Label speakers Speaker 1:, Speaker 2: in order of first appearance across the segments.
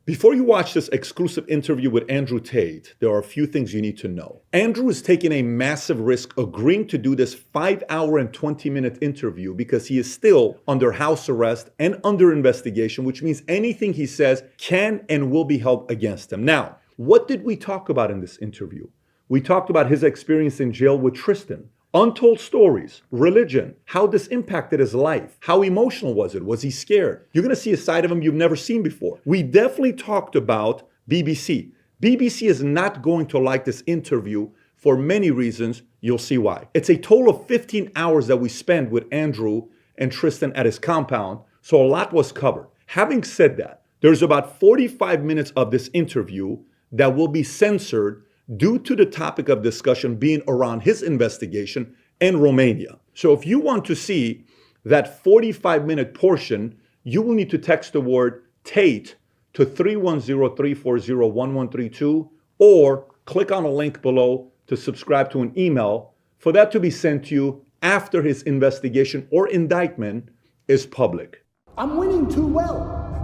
Speaker 1: Before you watch this exclusive interview with Androteet, there are a few things you need to know. Andrew is taking a massive risk agreeing to do this 5-hour and 20-minute interview because he is still under house arrest and under investigation, which means anything he says can and will be held against him. Now, what did we talk about in this interview? We talked about his experience in jail with Tristan, untold stories, religion, how this impacted his life, how emotional was it? Was he scared? You're going to see a side of him you've never seen before. We definitely talked about BBC. BBC is not going to like this interview for many reasons. You'll see why. It's a total of 15 hours that we spend with Andrew and Tristan at his compound, so a lot was covered. Having said that, there's about 45 minutes of this interview that will be censored due to the topic of discussion being around his investigation in Romania. So if you want to see that 45-minute portion, you will need to text the word Tate to 310-340-1132 or click on a link below to subscribe to an email for that to be sent to you after his investigation or indictment is public.
Speaker 2: I'm winning too well.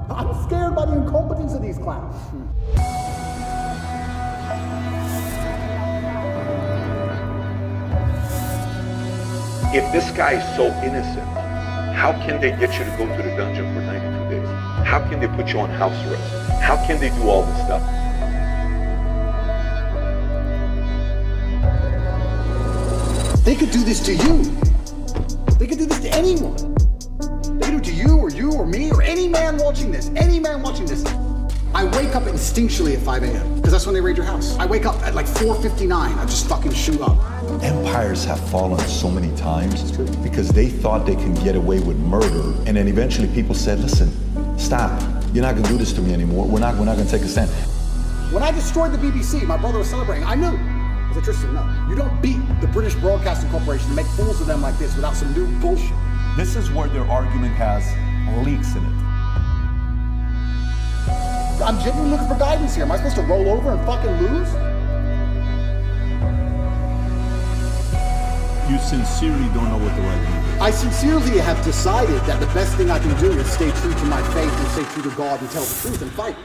Speaker 2: I'm scared by the incompetence of these clowns.
Speaker 1: If this guy is so innocent, how can they get you to go to the dungeon for 92 days? How can they put you on house arrest? How can they do all this stuff?
Speaker 2: They could do this to you. They could do this to anyone. They could do it to you or me or any man watching this. Any man watching this. I wake up instinctually at 5 a.m. because that's when they raid your house. I wake up at like 4:59. I just fucking shoot up.
Speaker 3: Empires have fallen so many times because they thought they can get away with murder, and then eventually people said, "Listen, stop. You're not gonna do this to me anymore. We're not gonna take a stand."
Speaker 2: When I destroyed the BBC, my brother was celebrating. I knew. I said, Tristan, no. You don't beat the British Broadcasting Corporation and make fools of them like this without some new bullshit.
Speaker 3: This is where their argument has leaks in it.
Speaker 2: I'm genuinely looking for guidance here. Am I supposed to roll over and fucking lose?
Speaker 3: You sincerely don't know what the right thing is.
Speaker 2: I sincerely have decided that the best thing I can do is stay true to my faith and stay true to God and tell the truth and fight.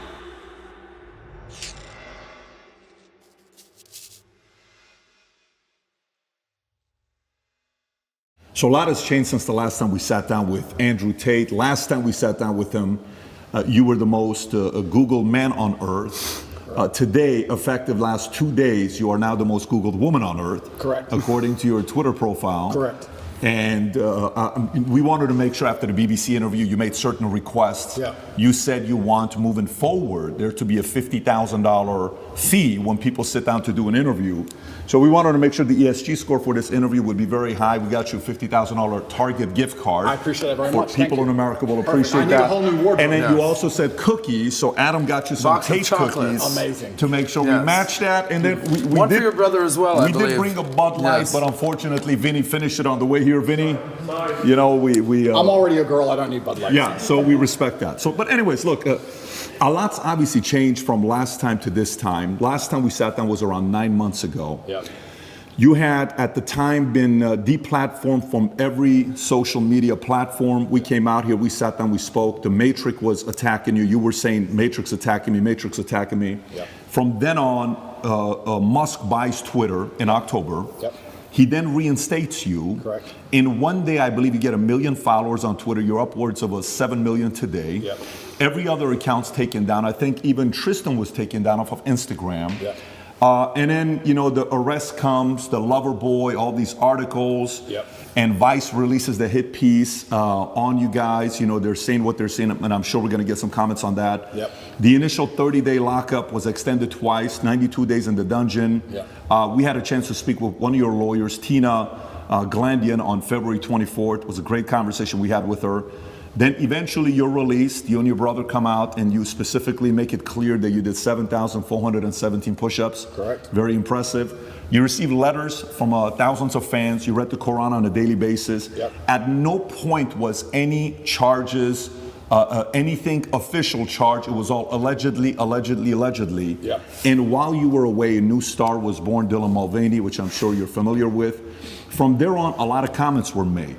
Speaker 3: So a lot has changed since the last time we sat down with Androteet. Last time we sat down with him, you were the most Googled man on earth. Today, effective last 2 days, you are now the most Googled woman on earth.
Speaker 2: Correct.
Speaker 3: According to your Twitter profile.
Speaker 2: Correct.
Speaker 3: And we wanted to make sure after the BBC interview, you made certain requests.
Speaker 2: Yeah.
Speaker 3: You said you want, moving forward, there to be a $50,000 fee when people sit down to do an interview. So we wanted to make sure the ESG score for this interview would be very high. We got you a $50,000 Target gift card.
Speaker 2: I appreciate that very much.
Speaker 3: People in America will appreciate
Speaker 2: I need
Speaker 3: that.
Speaker 2: a whole new wardrobe.
Speaker 3: And then
Speaker 4: Yeah.
Speaker 3: you also said cookies. So Adam got you some
Speaker 4: Box of
Speaker 3: taste
Speaker 4: chocolates.
Speaker 3: cookies.
Speaker 2: Amazing.
Speaker 3: To make sure we
Speaker 4: Yes.
Speaker 3: match that. And then we
Speaker 4: One
Speaker 3: did,
Speaker 4: for your brother as well, I
Speaker 3: We
Speaker 4: believe.
Speaker 3: did bring a Bud Light,
Speaker 4: Yes.
Speaker 3: but unfortunately, Vinny finished it on the way here. Vinny, you know, we
Speaker 2: I'm already a girl. I don't need Bud Light.
Speaker 3: yeah, so we respect that. So, but anyways, look, a lot's obviously changed from last time to this time. Last time we sat down was around 9 months ago.
Speaker 2: Yeah.
Speaker 3: You had, at the time, been deplatformed from every social media platform. We came out here, we sat down, we spoke. The Matrix was attacking you. You were saying, Matrix attacking me, Matrix attacking me.
Speaker 2: Yep.
Speaker 3: From then on, Musk buys Twitter in October.
Speaker 2: Yep.
Speaker 3: He then reinstates you.
Speaker 2: Correct.
Speaker 3: In one day, I believe you get 1 million followers on Twitter. You're upwards of 7 million today.
Speaker 2: Yep.
Speaker 3: Every other account's taken down. I think even Tristan was taken down off of Instagram.
Speaker 2: Yep.
Speaker 3: And then, you know, the arrest comes, the lover boy, all these articles.
Speaker 2: Yep.
Speaker 3: And Vice releases the hit piece on you guys. You know, they're saying what they're saying, and I'm sure we're going to get some comments on that.
Speaker 2: Yep.
Speaker 3: The initial 30-day lockup was extended twice, 92 days in the dungeon.
Speaker 2: Yep.
Speaker 3: We had a chance to speak with one of your lawyers, Tina Glandian, on February 24th. It was a great conversation we had with her. Then eventually you're released, you and your brother come out, and you specifically make it clear that you did 7,417 push-ups.
Speaker 2: Correct.
Speaker 3: Very impressive. You received letters from thousands of fans. You read the Quran on a daily basis.
Speaker 2: Yep.
Speaker 3: At no point was any charges, anything official charge. It was all allegedly.
Speaker 2: Yep.
Speaker 3: And while you were away, a new star was born, Dylan Mulvaney, which I'm sure you're familiar with. From there on, a lot of comments were made.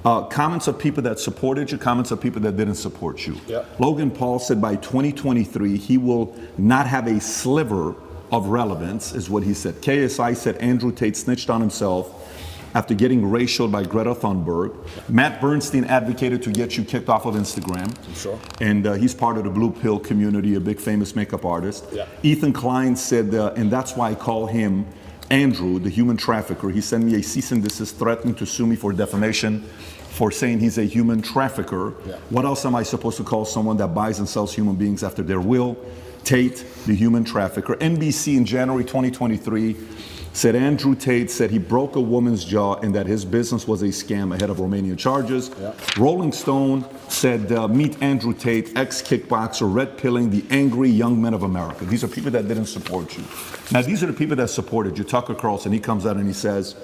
Speaker 3: Comments of people that supported you, comments of people that didn't support you.
Speaker 2: Yep.
Speaker 3: Logan Paul said by 2023, he will not have a sliver of relevance, is what he said. KSI said Andrew Tate snitched on himself after getting racialed by Greta Thunberg. Matt Bernstein advocated to get you kicked off of Instagram.
Speaker 2: Sure.
Speaker 3: And he's part of the Blue Pill community, a big famous makeup artist.
Speaker 2: Yeah.
Speaker 3: Ethan Klein said, and that's why I call him Andrew, the human trafficker. He sent me a cease and desist threatening to sue me for defamation for saying he's a human trafficker.
Speaker 2: Yeah.
Speaker 3: What else am I supposed to call someone that buys and sells human beings after their will? Tate, the human trafficker. NBC in January 2023 said Andrew Tate said he broke a woman's jaw and that his business was a scam ahead of Romanian charges.
Speaker 2: Yeah.
Speaker 3: Rolling Stone said, meet Andrew Tate, ex-kickboxer, red pilling the angry young men of America. These are people that didn't support you. Now, these are the people that supported you. Tucker Carlson, he comes out and he says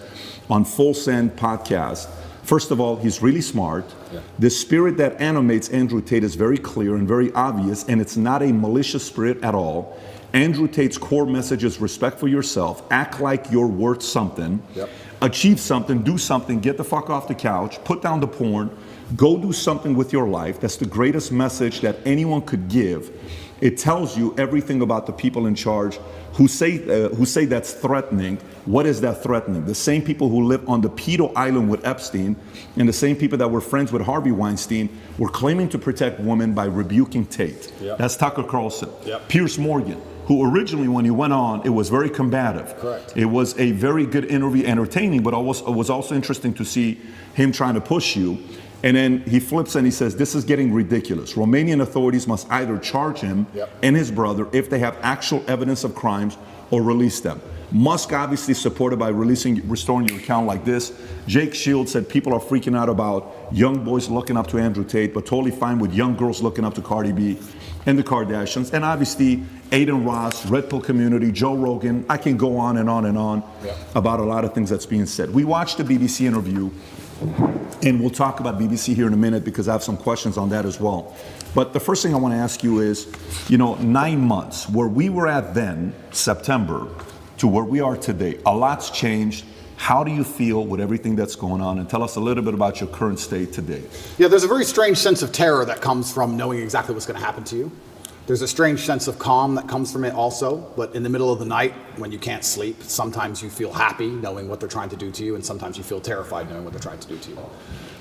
Speaker 3: on Full Send podcast, first of all, he's really smart. Yeah. The spirit that animates Andrew Tate is very clear and very obvious, and it's not a malicious spirit at all. Andrew Tate's core message is respect for yourself, act like you're worth something, achieve something, do something, get the fuck off the couch, put down the porn, go do something with your life. That's the greatest message that anyone could give. It tells you everything about the people in charge who say that's threatening. What is that threatening? The same people who live on the pedo island with Epstein and the same people that were friends with Harvey Weinstein were claiming to protect women by rebuking Tate. Yep. That's Tucker Carlson. Yep. Piers Morgan, who originally, when he went on, it was very combative.
Speaker 2: Correct.
Speaker 3: It was a very good interview, entertaining, but it was also interesting to see him trying to push you. And then he flips and he says, this is getting ridiculous. Romanian authorities must either charge him and his brother if they have actual evidence of crimes or release them. Musk obviously supported by restoring your account like this. Jake Shields said people are freaking out about young boys looking up to Andrew Tate, but totally fine with young girls looking up to Cardi B and the Kardashians. And obviously, Aiden Ross, Red Pill community, Joe Rogan. I can go on and on and on about a lot of things that's being said. We watched the BBC interview, and we'll talk about BBC here in a minute because I have some questions on that as well. But the first thing I want to ask you is, 9 months, where we were at then, September, to where we are today, a lot's changed. How do you feel with everything that's going on? And tell us a little bit about your current state today.
Speaker 2: Yeah, there's a very strange sense of terror that comes from knowing exactly what's going to happen to you. There's a strange sense of calm that comes from it also, but in the middle of the night when you can't sleep, sometimes you feel happy knowing what they're trying to do to you, and sometimes you feel terrified knowing what they're trying to do to you.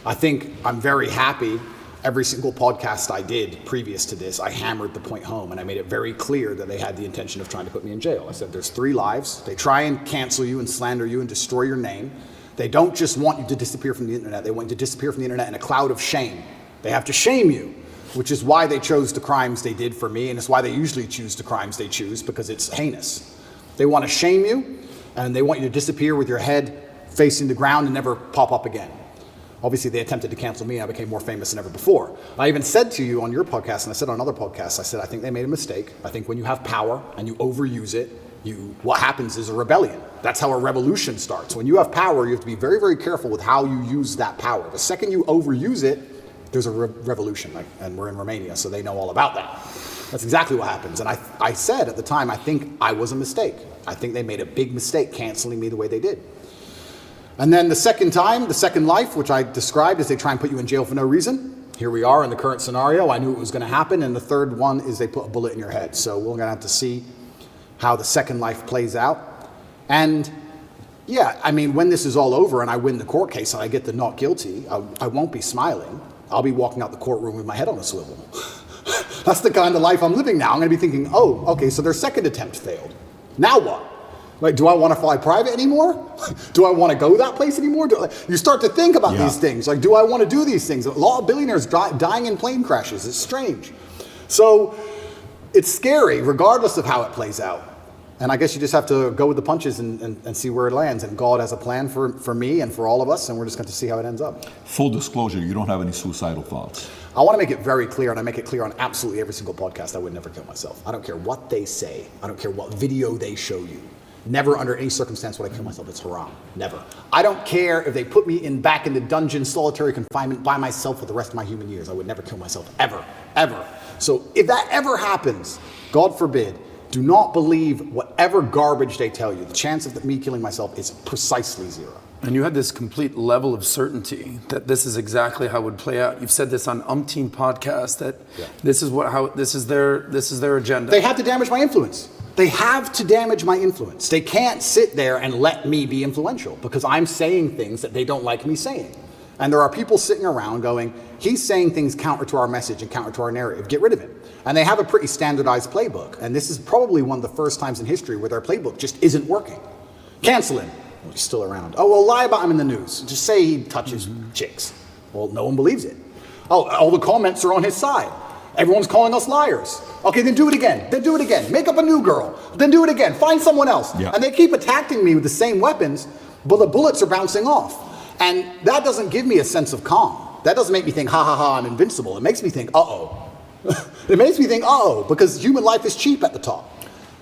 Speaker 2: I think I'm very happy. Every single podcast I did previous to this, I hammered the point home and I made it very clear that they had the intention of trying to put me in jail. I said there's 3 lives. They try and cancel you and slander you and destroy your name. They don't just want you to disappear from the internet. They want you to disappear from the internet in a cloud of shame. They have to shame you, which is why they chose the crimes they did for me, and it's why they usually choose the crimes they choose, because it's heinous. They want to shame you, and they want you to disappear with your head facing the ground and never pop up again. Obviously, they attempted to cancel me, and I became more famous than ever before. I even said to you on your podcast, and I said on other podcasts, I said, I think they made a mistake. I think when you have power and you overuse it, what happens is a rebellion. That's how a revolution starts. When you have power, you have to be very, very careful with how you use that power. The second you overuse it, there's a revolution, and we're in Romania, so they know all about that. That's exactly what happens. And I said at the time, I think I was a mistake. I think they made a big mistake canceling me the way they did. And then the second time, the second life, which I described as they try and put you in jail for no reason. Here we are in the current scenario. I knew it was going to happen. And the third one is they put a bullet in your head. So we're going to have to see how the second life plays out. And yeah, I mean, when this is all over and I win the court case and I get the not guilty, I won't be smiling. I'll be walking out the courtroom with my head on a swivel. That's the kind of life I'm living now. I'm going to be thinking, oh, okay, so their second attempt failed. Now what? Like, do I want to fly private anymore? Do I want to go that place anymore? You start to think about these things. Like, do I want to do these things? A lot of billionaires dying in plane crashes. It's strange. So it's scary, regardless of how it plays out. And I guess you just have to go with the punches and see where it lands. And God has a plan for me and for all of us, and we're just going to see how it ends up.
Speaker 3: Full disclosure, you don't have any suicidal thoughts.
Speaker 2: I want to make it very clear, and I make it clear on absolutely every single podcast, I would never kill myself. I don't care what they say. I don't care what video they show you. Never under any circumstance would I kill myself. It's haram. Never. I don't care if they put me back in the dungeon, solitary confinement by myself for the rest of my human years. I would never kill myself. Ever. Ever. So if that ever happens, God forbid, do not believe whatever garbage they tell you. The chance of me killing myself is precisely 0.
Speaker 4: And you had this complete level of certainty that this is exactly how it would play out. You've said this on umpteen podcasts that this is their agenda.
Speaker 2: They have to damage my influence. They have to damage my influence. They can't sit there and let me be influential because I'm saying things that they don't like me saying. And there are people sitting around going, he's saying things counter to our message and counter to our narrative. Get rid of him. And they have a pretty standardized playbook. And this is probably one of the first times in history where their playbook just isn't working. Cancel him. Well, he's still around. Oh, well, lie about him in the news. Just say he touches chicks. Well, no one believes it. Oh, all the comments are on his side. Everyone's calling us liars. Okay, then do it again. Then do it again. Make up a new girl. Then do it again. Find someone else. Yeah. And they keep attacking me with the same weapons, but the bullets are bouncing off. And that doesn't give me a sense of calm. That doesn't make me think, ha ha ha, I'm invincible. It makes me think, uh-oh. It makes me think, uh-oh, because human life is cheap at the top.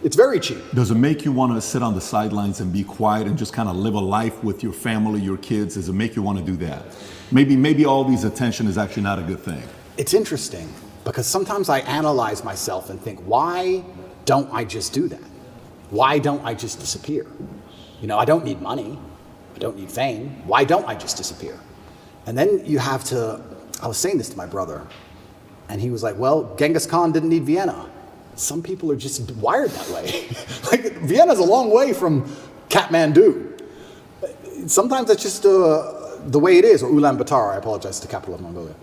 Speaker 2: It's very cheap.
Speaker 3: Does it make you want to sit on the sidelines and be quiet and just kind of live a life with your family, your kids? Does it make you want to do that? Maybe all these attention is actually not a good thing.
Speaker 2: It's interesting because sometimes I analyze myself and think, why don't I just do that? Why don't I just disappear? You know, I don't need money. I don't need fame. Why don't I just disappear? And then you have to, I was saying this to my brother, and he was like, well, Genghis Khan didn't need Vienna. Some people are just wired that way. Like, Vienna's a long way from Kathmandu. Sometimes that's just the way it is, or Ulaanbaatar, I apologize, the capital of Mongolia.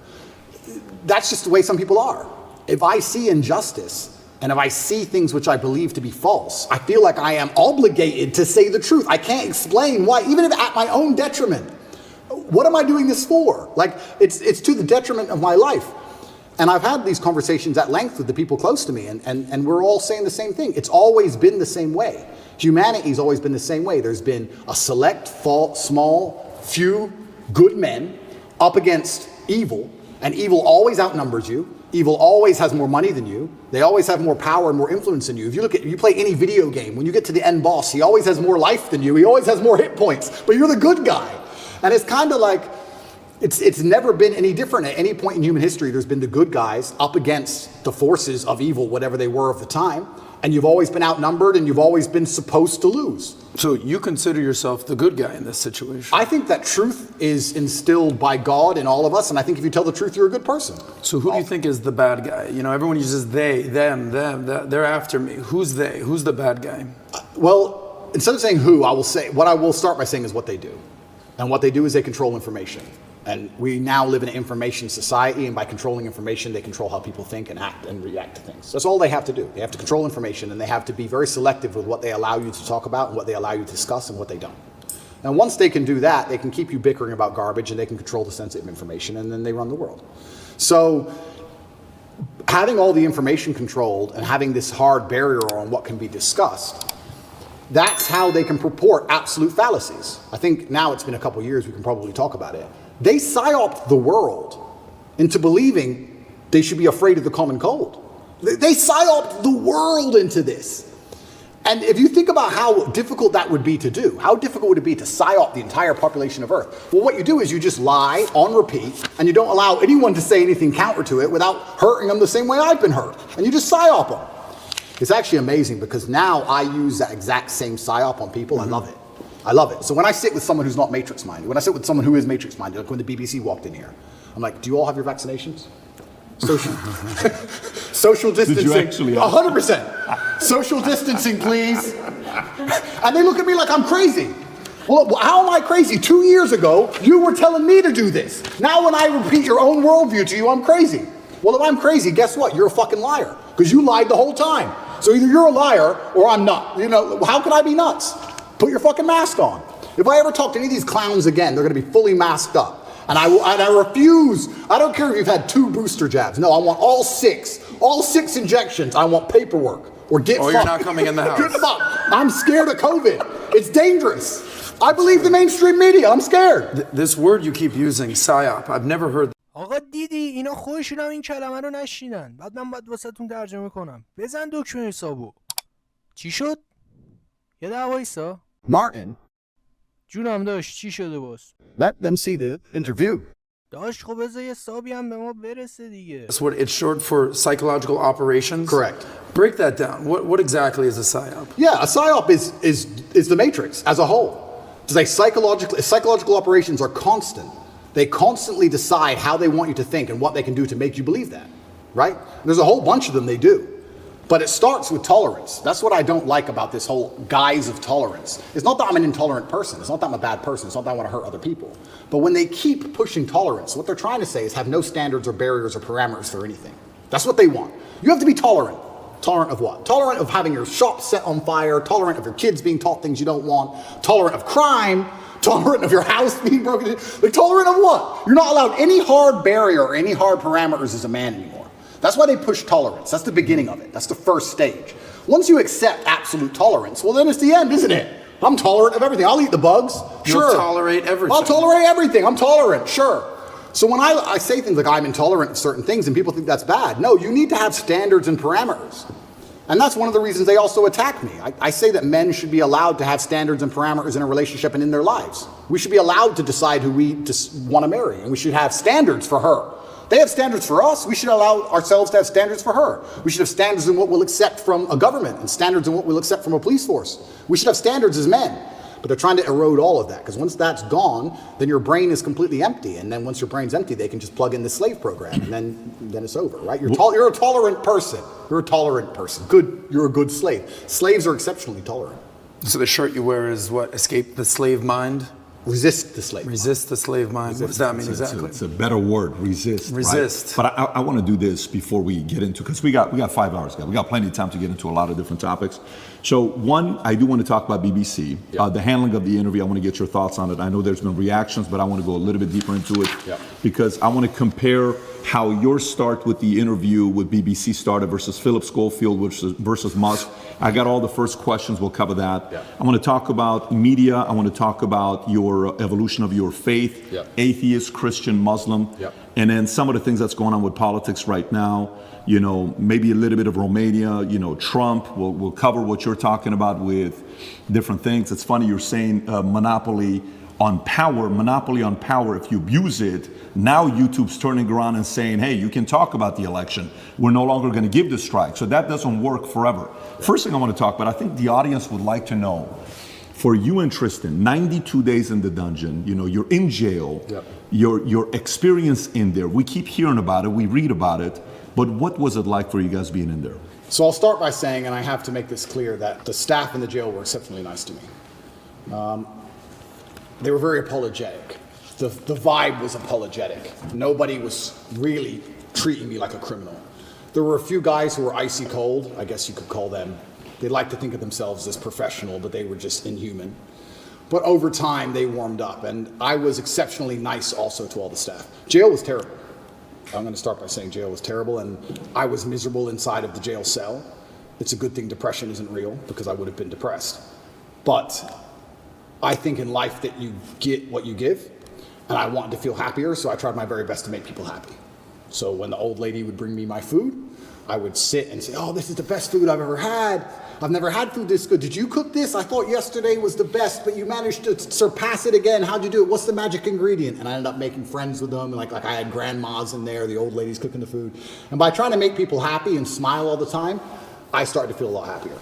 Speaker 2: That's just the way some people are. If I see injustice, and if I see things which I believe to be false, I feel like I am obligated to say the truth. I can't explain why, even if at my own detriment. What am I doing this for? Like, it's to the detriment of my life. And I've had these conversations at length with the people close to me, and we're all saying the same thing. It's always been the same way. Humanity's always been the same way. There's been a select, small, few good men up against evil, and evil always outnumbers you. Evil always has more money than you. They always have more power and more influence than you. If you play any video game, when you get to the end boss, he always has more life than you. He always has more hit points, but you're the good guy. And it's kind of like, it's never been any different. At any point in human history, there's been the good guys up against the forces of evil, whatever they were of the time. And you've always been outnumbered, and you've always been supposed to lose.
Speaker 4: So you consider yourself the good guy in this situation?
Speaker 2: I think that truth is instilled by God in all of us, and I think if you tell the truth, you're a good person.
Speaker 4: So who do you think is the bad guy? You know, everyone uses they, them, they're after me. Who's they? Who's the bad guy?
Speaker 2: Well, instead of saying who, what I will start by saying is what they do. And what they do is they control information. And we now live in an information society, and by controlling information, they control how people think and act and react to things. That's all they have to do. They have to control information, and they have to be very selective with what they allow you to talk about and what they allow you to discuss and what they don't. And once they can do that, they can keep you bickering about garbage, and they can control the sensitive information, and then they run the world. So having all the information controlled and having this hard barrier on what can be discussed, that's how they can purport absolute fallacies. I think now it's been a couple years, we can probably talk about it. They psyoped the world into believing they should be afraid of the common cold. They psyoped the world into this. And if you think about how difficult that would be to do, how difficult would it be to psyop the entire population of Earth? Well, what you do is you just lie on repeat, and you don't allow anyone to say anything counter to it without hurting them the same way I've been hurt. And you just psyop them. It's actually amazing because now I use that exact same psyop on people. I love it. I love it. So when I sit with someone who's not matrix-minded, when I sit with someone who is matrix-minded, like when the BBC walked in here, I'm like, do you all have your vaccinations? Social distancing.
Speaker 3: Did you actually?
Speaker 2: 100%. Social distancing, please. And they look at me like I'm crazy. Well, how am I crazy? 2 years ago, you were telling me to do this. Now when I repeat your own worldview to you, I'm crazy. Well, if I'm crazy, guess what? You're a fucking liar because you lied the whole time. So either you're a liar or I'm not. You know, how can I be nuts? Put your fucking mask on. If I ever talk to any of these clowns again, they're going to be fully masked up. And I refuse. I don't care if you've had 2 booster jabs. No, I want all 6 injections. I want paperwork or get fucked.
Speaker 4: You're not coming in the house.
Speaker 2: Get fucked. I'm scared of COVID. It's dangerous. I believe the mainstream media. I'm scared.
Speaker 4: This word you keep using, psyop, I've never heard.
Speaker 5: آقا دیدی اینا خودشون هم این کلمه رو نشینن. بعد من باید واسهتون ترجمه کنم. بزن دکمه حسابو. چی شد؟ یه دقیقه وایسا.
Speaker 2: Martin,
Speaker 5: جونم داشت چی شده باز؟
Speaker 2: let them see the interview.
Speaker 5: داشت خب بذار یه حسابی هم به ما برسه دیگه.
Speaker 4: That's what it's short for, psychological operations?
Speaker 2: Correct.
Speaker 4: Break that down. What exactly is a psyop?
Speaker 2: Yeah, a psyop is the matrix as a whole. Psychological operations are constant. They constantly decide how they want you to think and what they can do to make you believe that, right? There's a whole bunch of them they do. But it starts with tolerance. That's what I don't like about this whole guise of tolerance. It's not that I'm an intolerant person. It's not that I'm a bad person. It's not that I want to hurt other people. But when they keep pushing tolerance, what they're trying to say is have no standards or barriers or parameters for anything. That's what they want. You have to be tolerant. Tolerant of what? Tolerant of having your shop set on fire, tolerant of your kids being taught things you don't want, tolerant of crime, tolerant of your house being broken into. Like, tolerant of what? You're not allowed any hard barrier or any hard parameters as a man anymore. That's why they push tolerance. That's the beginning of it. That's the first stage. Once you accept absolute tolerance, well, then it's the end, isn't it? I'm tolerant of everything. I'll eat the bugs. Sure.
Speaker 4: You'll tolerate everything.
Speaker 2: I'll tolerate everything. I'm tolerant. Sure. So when I say things like I'm intolerant of certain things and people think that's bad, no, you need to have standards and parameters. And that's one of the reasons they also attack me. I say that men should be allowed to have standards and parameters in a relationship and in their lives. We should be allowed to decide who we want to marry, and we should have standards for her. They have standards for us. We should allow ourselves to have standards for her. We should have standards in what we'll accept from a government and standards in what we'll accept from a police force. We should have standards as men. But they're trying to erode all of that, because once that's gone, then your brain is completely empty. And then once your brain's empty, they can just plug in the slave program, and then it's over, right? You're a tolerant person. You're a tolerant person. You're a good slave. Slaves are exceptionally tolerant.
Speaker 4: So the shirt you wear is what? Escape the slave mind?
Speaker 2: Resist the slave mind.
Speaker 4: Resist the slave mind. What does that mean exactly?
Speaker 3: It's a better word, resist.
Speaker 4: Resist.
Speaker 3: Right? But I want to do this before we get into, because we got 5 hours, guys. We got plenty of time to get into a lot of different topics. So one, I do want to talk about BBC, the handling of the interview. I want to get your thoughts on it. I know there's been reactions, but I want to go a little bit deeper into it because I want to compare how your start with the interview with BBC started versus Philip Schofield versus Musk. I got all the first questions. We'll cover that. I want to talk about media. I want to talk about your evolution of your faith, atheist, Christian, Muslim, and then some of the things that's going on with politics right now. You know, maybe a little bit of Romania, you know, Trump. We'll cover what you're talking about with different things. It's funny you're saying monopoly on power. If you abuse it, now YouTube's turning around and saying, hey, you can talk about the election. We're no longer going to give the strike. So that doesn't work forever. First thing I want to talk about, I think the audience would like to know, for you and Tristan, 92 days in the dungeon, you know, you're in jail, your experience in there, we keep hearing about it, we read about it, but what was it like for you guys being in there?
Speaker 2: So I'll start by saying, and I have to make this clear, that the staff in the jail were exceptionally nice to me. They were very apologetic. The vibe was apologetic. Nobody was really treating me like a criminal. There were a few guys who were icy cold, I guess you could call them. They like to think of themselves as professional, but they were just inhuman. But over time, they warmed up, and I was exceptionally nice also to all the staff. Jail was terrible. I'm going to start by saying jail was terrible, and I was miserable inside of the jail cell. It's a good thing depression isn't real, because I would have been depressed. But I think in life that you get what you give, and I wanted to feel happier, so I tried my very best to make people happy. So when the old lady would bring me my food, I would sit and say, oh, this is the best food I've ever had. I've never had food this good. Did you cook this? I thought yesterday was the best, but you managed to surpass it again. How'd you do it? What's the magic ingredient? And I ended up making friends with them. Like I had grandmas in there, the old ladies cooking the food. And by trying to make people happy and smile all the time, I started to feel a lot happier.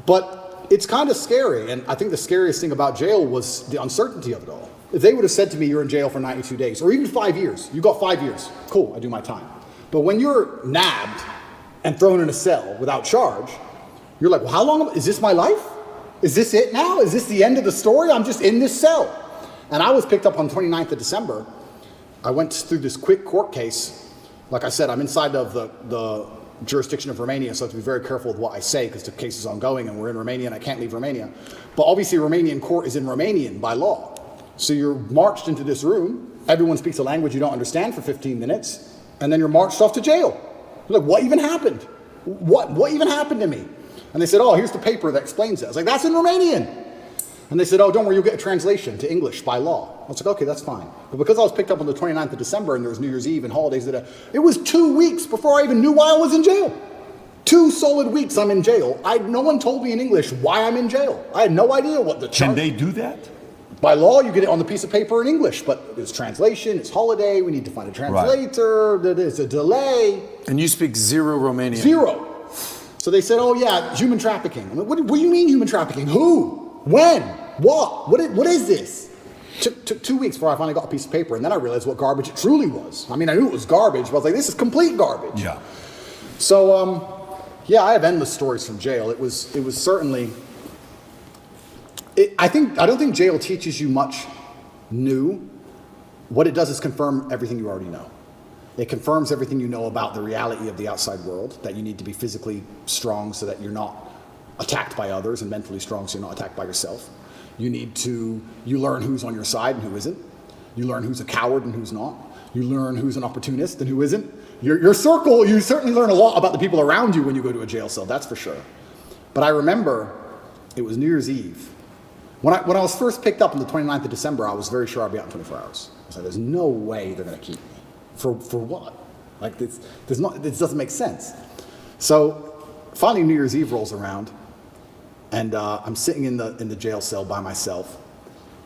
Speaker 2: But it's kind of scary. And I think the scariest thing about jail was the uncertainty of it all. If they would have said to me, you're in jail for 92 days, or even 5 years, you got 5 years, cool, I do my time. But when you're nabbed and thrown in a cell without charge, you're like, well, how long, is this my life? Is this it now? Is this the end of the story? I'm just in this cell. And I was picked up on 29th of December. I went through this quick court case. Like I said, I'm inside of the jurisdiction of Romania, so I have to be very careful with what I say because the case is ongoing and we're in Romania and I can't leave Romania. But obviously Romanian court is in Romanian by law. So you're marched into this room, everyone speaks a language you don't understand for 15 minutes, and then you're marched off to jail. You're like, what even happened? What even happened to me? And they said, oh, here's the paper that explains it. I was like, that's in Romanian. And they said, oh, don't worry, you'll get a translation to English by law. I was like, okay, that's fine. But because I was picked up on the 29th of December and there was New Year's Eve and holidays, it was 2 weeks before I even knew why I was in jail. 2 solid weeks I'm in jail. No one told me in English why I'm in jail. I had no idea what the charge.
Speaker 3: Can they do that?
Speaker 2: By law, you get it on the piece of paper in English, but there's translation, it's holiday, we need to find a translator, there's a delay.
Speaker 4: And you speak zero Romanian?
Speaker 2: Zero. So they said, oh yeah, human trafficking. I'm like, what do you mean human trafficking? Who? When? What? What is this? Took 2 weeks before I finally got a piece of paper, and then I realized what garbage it truly was. I mean, I knew it was garbage, but I was like, this is complete garbage.
Speaker 3: Yeah.
Speaker 2: So, yeah, I have endless stories from jail. It was certainly... I don't think jail teaches you much new. What it does is confirm everything you already know. It confirms everything you know about the reality of the outside world, that you need to be physically strong so that you're not attacked by others, and mentally strong so you're not attacked by yourself. You learn who's on your side and who isn't. You learn who's a coward and who's not. You learn who's an opportunist and who isn't. Your circle, you certainly learn a lot about the people around you when you go to a jail cell, that's for sure. But I remember it was New Year's Eve. When I was first picked up on the 29th of December, I was very sure I'd be out in 24 hours. I was like, there's no way they're going to keep me. For what? Like, this doesn't make sense. So finally New Year's Eve rolls around, and I'm sitting in the jail cell by myself.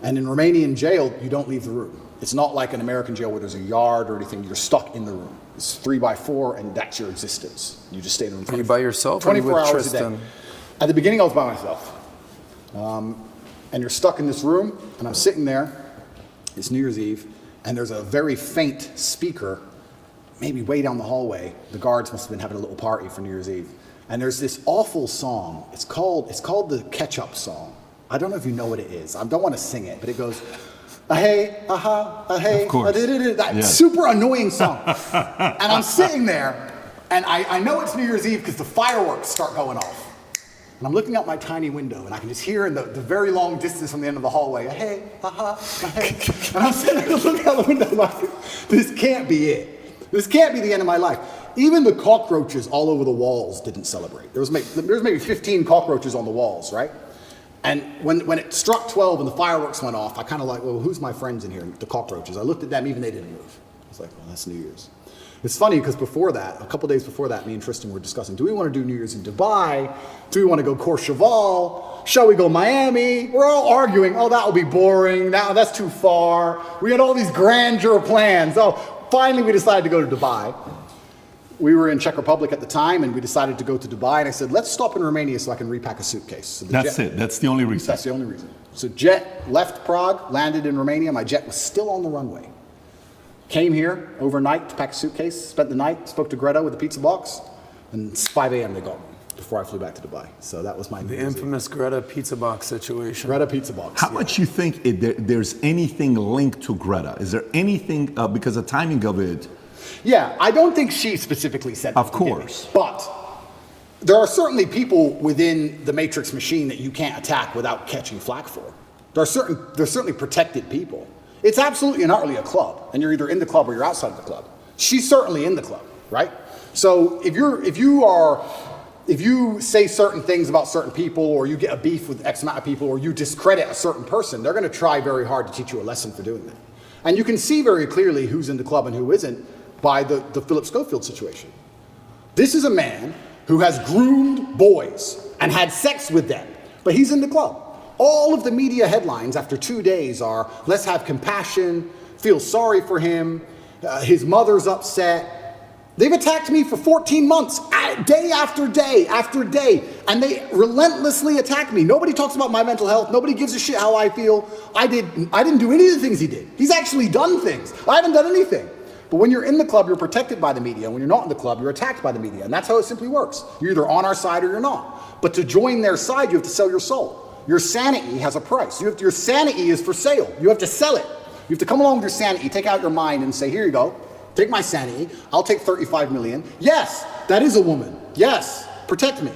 Speaker 2: And in Romanian jail, you don't leave the room. It's not like an American jail where there's a yard or anything. You're stuck in the room. It's 3x4, and that's your existence. You just stay in the room.
Speaker 4: Are you by yourself?
Speaker 2: 24
Speaker 4: or with
Speaker 2: hours
Speaker 4: Tristan?
Speaker 2: a day. At the beginning, I was by myself. And you're stuck in this room, and I'm sitting there. It's New Year's Eve, and there's a very faint speaker, maybe way down the hallway. The guards must have been having a little party for New Year's Eve. And there's this awful song. It's called the Ketchup song. I don't know if you know what it is. I don't want to sing it, but it goes, hey, aha, hey,
Speaker 3: of course.
Speaker 2: That super annoying song. And I'm sitting there, and I know it's New Year's Eve because the fireworks start going off. And I'm looking out my tiny window, and I can just hear in the very long distance from the end of the hallway, hey, aha, hey. And I'm sitting there looking out the window like, this can't be it. This can't be the end of my life. Even the cockroaches all over the walls didn't celebrate. There was maybe 15 cockroaches on the walls, right? And when it struck 12 and the fireworks went off, I kind of like, well, who's my friends in here? The cockroaches. I looked at them, even they didn't move. I was like, well, that's New Year's. It's funny because before that, a couple days before that, me and Tristan were discussing, do we want to do New Year's in Dubai? Do we want to go Courchevel? Shall we go Miami? We're all arguing, oh, that will be boring. That's too far. We had all these grandeur plans. Oh, finally we decided to go to Dubai. We were in Czech Republic at the time, and we decided to go to Dubai, and I said, let's stop in Romania so I can repack a suitcase. So
Speaker 3: That's it. That's the only reason.
Speaker 2: That's the only reason. So jet left Prague, landed in Romania. My jet was still on the runway. Came here overnight to pack a suitcase, spent the night, spoke to Greta with a pizza box, and it's 5 a.m. they got me before I flew back to Dubai. So that was my
Speaker 4: The infamous Greta pizza box situation.
Speaker 2: Greta pizza box.
Speaker 3: How much you think there's anything linked to Greta? Is there anything, because the timing of it?
Speaker 2: Yeah, I don't think she specifically said that.
Speaker 3: Of course.
Speaker 2: But there are certainly people within the Matrix machine that you can't attack without catching flack for. There's certainly protected people. It's absolutely and utterly a club, and you're either in the club or you're outside of the club. She's certainly in the club, right? So if you say certain things about certain people, or you get a beef with X amount of people, or you discredit a certain person, they're going to try very hard to teach you a lesson for doing that. And you can see very clearly who's in the club and who isn't by the Philip Schofield situation. This is a man who has groomed boys and had sex with them, but he's in the club. All of the media headlines after 2 days are, let's have compassion, feel sorry for him, his mother's upset. They've attacked me for 14 months, day after day after day, and they relentlessly attack me. Nobody talks about my mental health. Nobody gives a shit how I feel. I didn't do any of the things he did. He's actually done things. I haven't done anything. But when you're in the club, you're protected by the media. When you're not in the club, you're attacked by the media. And that's how it simply works. You're either on our side or you're not. But to join their side, you have to sell your soul. Your sanity has a price. Your sanity is for sale. You have to sell it. You have to come along with your sanity, take out your mind and say, here you go. Take my sanity. I'll take 35 million. Yes, that is a woman. Yes, protect me.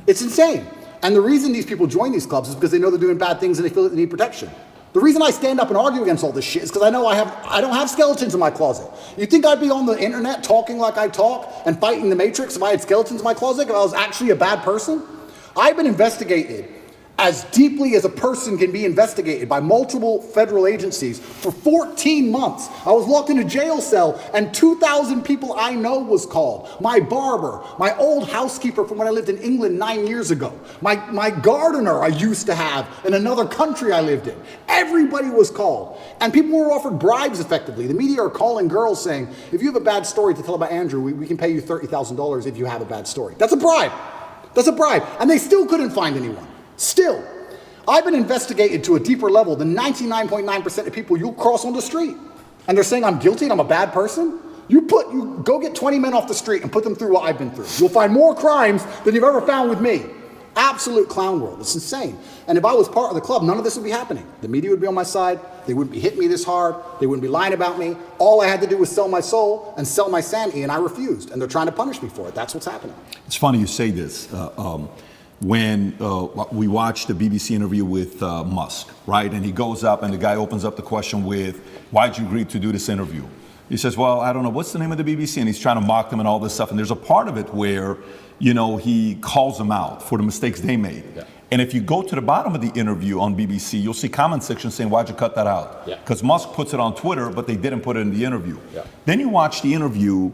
Speaker 2: It's insane. And the reason these people join these clubs is because they know they're doing bad things and they feel that they need protection. The reason I stand up and argue against all this shit is because I know I don't have skeletons in my closet. You think I'd be on the internet talking like I talk and fighting the Matrix if I had skeletons in my closet, if I was actually a bad person? I've been investigated as deeply as a person can be investigated by multiple federal agencies for 14 months. I was locked in a jail cell, and 2,000 people I know was called. My barber, my old housekeeper from when I lived in England 9 years ago, my gardener I used to have in another country I lived in. Everybody was called. And people were offered bribes effectively. The media are calling girls saying, if you have a bad story to tell about Andrew, we can pay you $30,000 if you have a bad story. That's a bribe. That's a bribe. And they still couldn't find anyone. Still, I've been investigated to a deeper level than 99.9% of people you'll cross on the street. And they're saying I'm guilty and I'm a bad person? You go get 20 men off the street and put them through what I've been through. You'll find more crimes than you've ever found with me. Absolute clown world. It's insane. And if I was part of the club, none of this would be happening. The media would be on my side. They wouldn't be hitting me this hard. They wouldn't be lying about me. All I had to do was sell my soul and sell my sanity, and I refused. And they're trying to punish me for it. That's what's happening.
Speaker 3: It's funny you say this. When we watched the BBC interview with Musk, right? And he goes up and the guy opens up the question with, why'd you agree to do this interview? He says, well, I don't know, what's the name of the BBC? And he's trying to mock them and all this stuff. And there's a part of it where, you know, he calls them out for the mistakes they made. Yeah. And if you go to the bottom of the interview on BBC, you'll see comment section saying, why'd you cut that out? Because Musk puts it on Twitter, but they didn't put it in the interview. Yeah. Then you watch the interview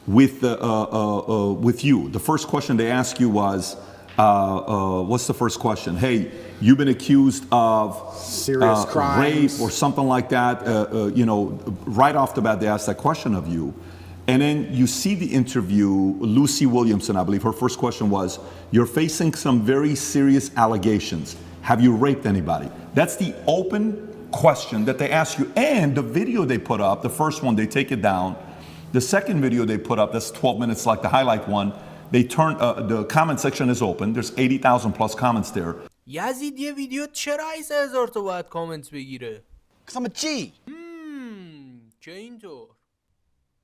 Speaker 3: with you. The first question they ask you was, what's the first question? Hey, you've been accused of
Speaker 2: serious crimes,
Speaker 3: rape or something like that. You know, right off the bat, they ask that question of you. And then you see the interview, Lucy Williamson, I believe, her first question was, you're facing some very serious allegations. Have you raped anybody? That's the open question that they ask you. And the video they put up, the first one, they take it down. The second video they put up, that's 12 minutes like the highlight one, they turn, the comment section is open. There's 80,000 plus comments there.
Speaker 5: یزید یه ویدیو چرا 10,000 تا باید کامنت بگیره؟
Speaker 2: Because I'm a G.
Speaker 5: که اینطور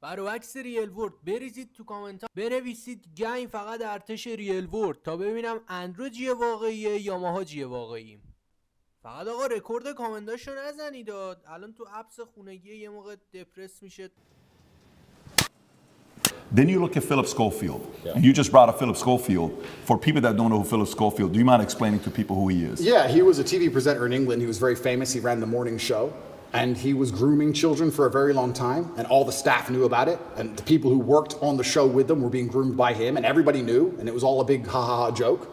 Speaker 5: برعکس ریل ورد بریزید تو کامنت ها بنویسید گنگ فقط ارتش ریل ورد تا ببینم اندرو جیه واقعیه یا ماها جیه واقعییم. فقط آقا رکورد کامنتاشو نزنید. الان تو اپس خونگی یه موقع دپرس میشه.
Speaker 3: Then you look at Philip Schofield, and you just brought up Philip Schofield. For people that don't know who Philip Schofield, do you mind explaining to people who he is?
Speaker 2: Yeah, he was a TV presenter in England. He was very famous. He ran the morning show, and he was grooming children for a very long time, and all the staff knew about it, and the people who worked on the show with them were being groomed by him, and everybody knew, and it was all a big ha-ha-ha joke.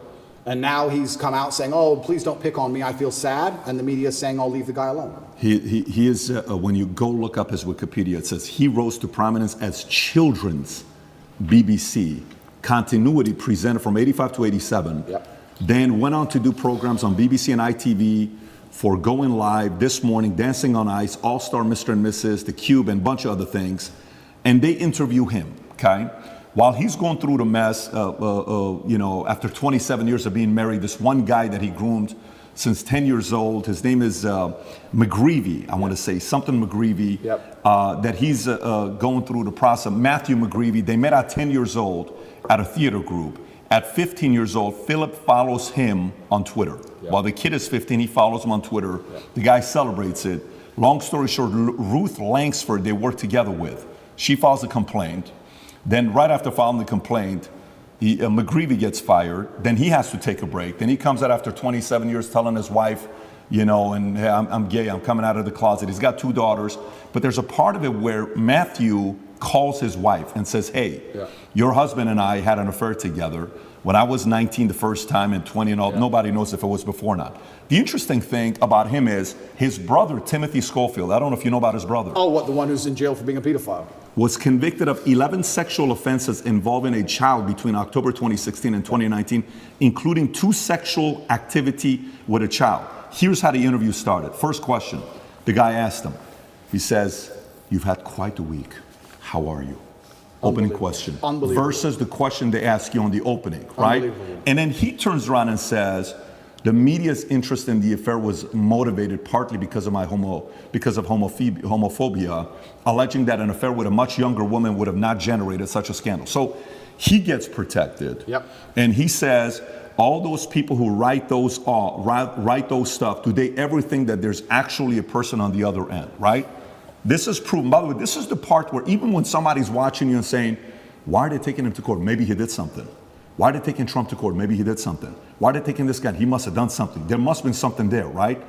Speaker 2: And now he's come out saying, oh, please don't pick on me, I feel sad, and the media is saying, I'll leave the guy alone.
Speaker 3: He is, when you go look up his Wikipedia, it says he rose to prominence as children's BBC continuity presenter from 85 to 87.
Speaker 2: Yep.
Speaker 3: Then went on to do programs on BBC and ITV for Going Live, This Morning, Dancing on Ice, All-Star Mr. and Mrs., The Cube, and a bunch of other things. And they interview him, okay? While he's going through the mess, you know, after 27 years of being married, this one guy that he groomed since 10 years old, his name is McGreevy, I want to say, something McGreevy, that he's going through the process. Matthew McGreevy, they met at 10 years old at a theater group. At 15 years old, Philip follows him on Twitter. While the kid is 15, he follows him on Twitter. The guy celebrates it. Long story short, Ruth Langsford, they work together with. She files a complaint. Then right after filing the complaint, McGreevy gets fired. Then he has to take a break. Then he comes out after 27 years telling his wife, you know, and hey, I'm gay, I'm coming out of the closet. He's got 2 daughters. But there's a part of it where Matthew calls his wife and says, hey, your husband and I had an affair together when I was 19 the first time and 20 and all. Nobody knows if it was before or not. The interesting thing about him is his brother, Timothy Schofield, I don't know if you know about his brother.
Speaker 2: Oh, what, the one who's in jail for being a pedophile?
Speaker 3: Was convicted of 11 sexual offenses involving a child between October 2016 and 2019, including 2 sexual activity with a child. Here's how the interview started. First question, the guy asked him, he says, you've had quite a week. How are you? Opening question. Versus the question they ask you on the opening, right? And then he turns around and says, the media's interest in the affair was motivated partly because of homophobia, alleging that an affair with a much younger woman would have not generated such a scandal. So he gets protected. And he says, all those people who write those stuff, do they ever think that there's actually a person on the other end, right? This is proven. By the way, this is the part where even when somebody's watching you and saying, why are they taking him to court? Maybe he did something. Why are they taking Trump to court? Maybe he did something. Why are they taking this guy? He must have done something. There must have been something there, right?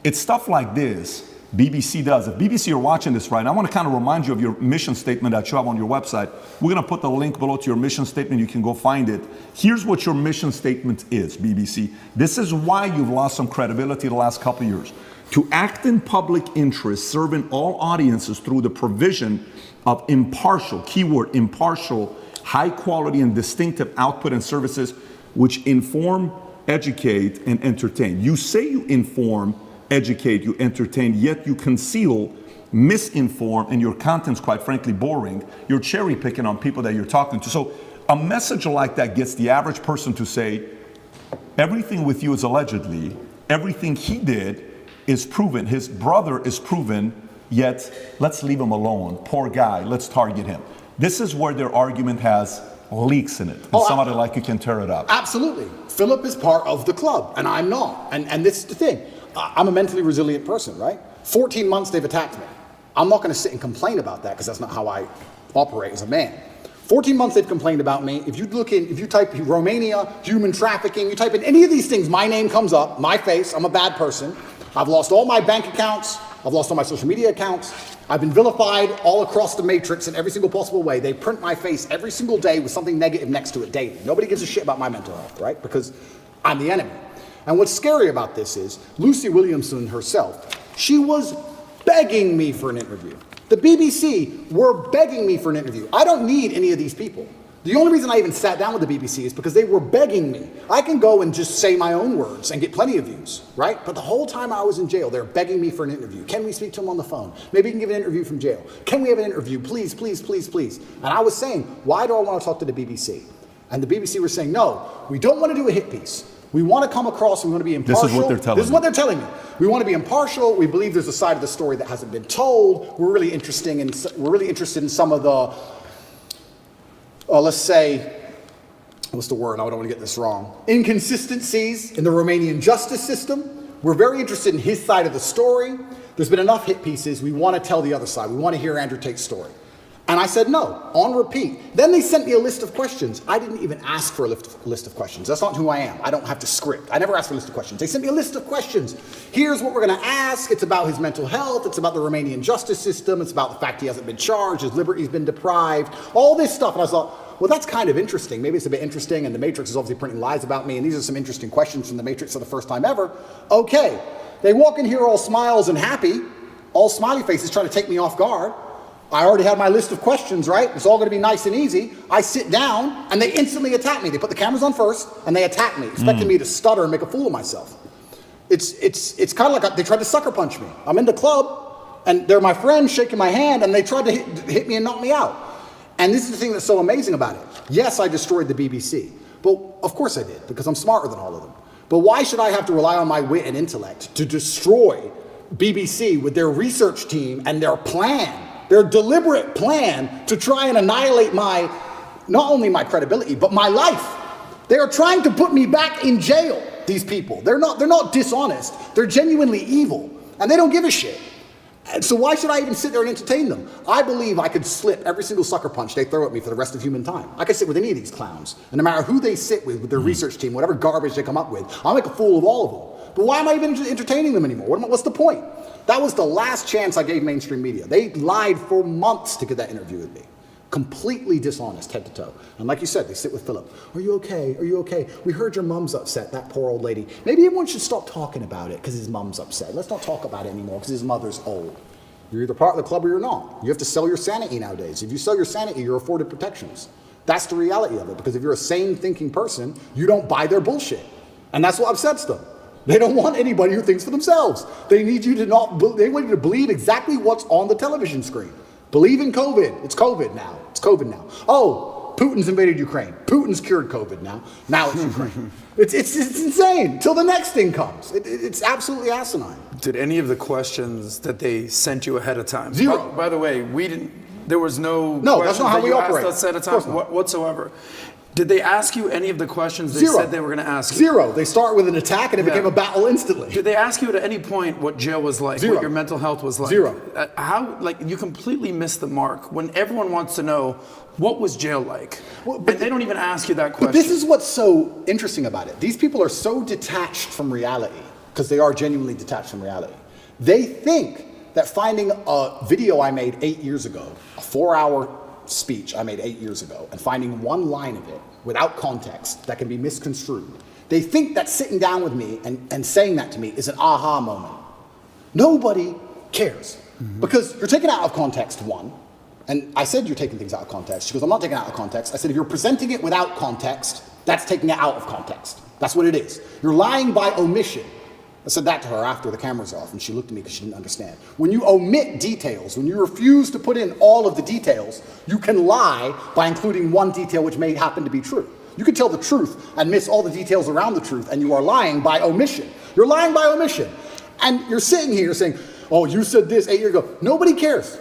Speaker 3: It's stuff like this BBC does. If BBC are watching this right, I want to kind of remind you of your mission statement that you have on your website. We're going to put the link below to your mission statement. You can go find it. Here's what your mission statement is, BBC. This is why you've lost some credibility the last couple of years. To act in public interest, serving all audiences through the provision of impartial, keyword impartial, high quality and distinctive output and services which inform educate, and entertain. You say you inform, educate, you entertain, yet you conceal, misinform, and your content's quite frankly boring. You're cherry picking on people that you're talking to. So a message like that gets the average person to say, everything with you is allegedly, everything he did is proven, his brother is proven, yet let's leave him alone. Poor guy, let's target him. This is where their argument has leaks in it. And somebody like you can tear it up.
Speaker 2: Absolutely. Philip is part of the club, and I'm not. And this is the thing. I'm a mentally resilient person, right? 14 months they've attacked me. I'm not going to sit and complain about that because that's not how I operate as a man. 14 months they've complained about me. If you type Romania, human trafficking, you type in any of these things, my name comes up, my face, I'm a bad person. I've lost all my bank accounts. I've lost all my social media accounts. I've been vilified all across the matrix in every single possible way. They print my face every single day with something negative next to it daily. Nobody gives a shit about my mental health, right? Because I'm the enemy. And what's scary about this is Lucy Williamson herself, she was begging me for an interview. The BBC were begging me for an interview. I don't need any of these people. The only reason I even sat down with the BBC is because they were begging me. I can go and just say my own words and get plenty of views, right? But the whole time I was in jail, they're begging me for an interview. Can we speak to him on the phone? Maybe you can give an interview from jail. Can we have an interview? Please, please, please, please. And I was saying, why do I want to talk to the BBC? And the BBC were saying, no, we don't want to do a hit piece. We want to come across, we want to be impartial.
Speaker 3: This is what they're telling me.
Speaker 2: This is what they're telling me. We want to be impartial. We believe there's a side of the story that hasn't been told. We're really interested in some of the, let's say, what's the word? I don't want to get this wrong. Inconsistencies in the Romanian justice system. We're very interested in his side of the story. There's been enough hit pieces. We want to tell the other side. We want to hear Andrew Tate's story. And I said no, on repeat. Then they sent me a list of questions. I didn't even ask for a list of questions. That's not who I am. I don't have to script. I never asked for a list of questions. They sent me a list of questions. Here's what we're going to ask. It's about his mental health. It's about the Romanian justice system. It's about the fact he hasn't been charged. His liberty's been deprived. All this stuff. And I thought, well, that's kind of interesting. Maybe it's a bit interesting. And the Matrix is obviously printing lies about me. And these are some interesting questions from the Matrix for the first time ever. Okay. They walk in here all smiles and happy, all smiley faces trying to take me off guard. I already had my list of questions, right? It's all going to be nice and easy. I sit down, and they instantly attack me. They put the cameras on first, and they attack me, expecting me to stutter and make a fool of myself. It's kind of like they tried to sucker punch me. I'm in the club, and they're my friends shaking my hand, and they tried to hit me and knock me out. And this is the thing that's so amazing about it. Yes, I destroyed the BBC. But of course I did, because I'm smarter than all of them. But why should I have to rely on my wit and intellect to destroy BBC with their research team and their plan? Their deliberate plan to try and annihilate not only my credibility, but my life. They are trying to put me back in jail, these people. They're not dishonest. They're genuinely evil. And they don't give a shit. And so why should I even sit there and entertain them? I believe I could slip every single sucker punch they throw at me for the rest of human time. I could sit with any of these clowns. And no matter who they sit with their research team, whatever garbage they come up with, I'll make a fool of all of them. But why am I even entertaining them anymore? What's the point? That was the last chance I gave mainstream media. They lied for months to get that interview with me. Completely dishonest, head to toe. And like you said, they sit with Philip. Are you okay? Are you okay? We heard your mom's upset, that poor old lady. Maybe everyone should stop talking about it because his mom's upset. Let's not talk about it anymore because his mother's old. You're either part of the club or you're not. You have to sell your sanity nowadays. If you sell your sanity, you're afforded protections. That's the reality of it, because if you're a sane thinking person, you don't buy their bullshit. And that's what upsets them. They don't want anybody who thinks for themselves. They need you to they want you to believe exactly what's on the television screen. Believe in COVID. It's COVID now. It's COVID now. Oh, Putin's invaded Ukraine. Putin's cured COVID now. Now it's Ukraine. It's insane. Till the next thing comes. It's absolutely asinine.
Speaker 4: Did any of the questions that they sent you ahead of time?
Speaker 2: Zero.
Speaker 4: By the way, there was no
Speaker 2: that's not how we operate.
Speaker 4: Asked us ahead of time whatsoever. Did they ask you any of the questions they said they were going to ask you?
Speaker 2: Zero. They start with an attack and it became a battle instantly.
Speaker 4: Did they ask you at any point what jail was like?
Speaker 2: Zero.
Speaker 4: What your mental health was like?
Speaker 2: Zero.
Speaker 4: You completely missed the mark when everyone wants to know what was jail like. And they don't even ask you that question.
Speaker 2: But this is what's so interesting about it. These people are so detached from reality, because they are genuinely detached from reality. They think that finding a video I made 8 years ago, a 4-hour speech I made 8 years ago, and finding one line of it without context that can be misconstrued, they think that sitting down with me and saying that to me is an aha moment. Nobody cares. Because you're taken out of context, one. And I said you're taking things out of context. She goes, I'm not taking it out of context. I said, if you're presenting it without context, That's taking it out of context. That's what it is. You're lying by omission. I said that to her after the camera's off, and she looked at me because she didn't understand. When you omit details, when you refuse to put in all of the details, you can lie by including one detail which may happen to be true. You can tell the truth and miss all the details around the truth, and you are lying by omission. You're lying by omission. And you're sitting here saying, oh, you said this 8 years ago. Nobody cares.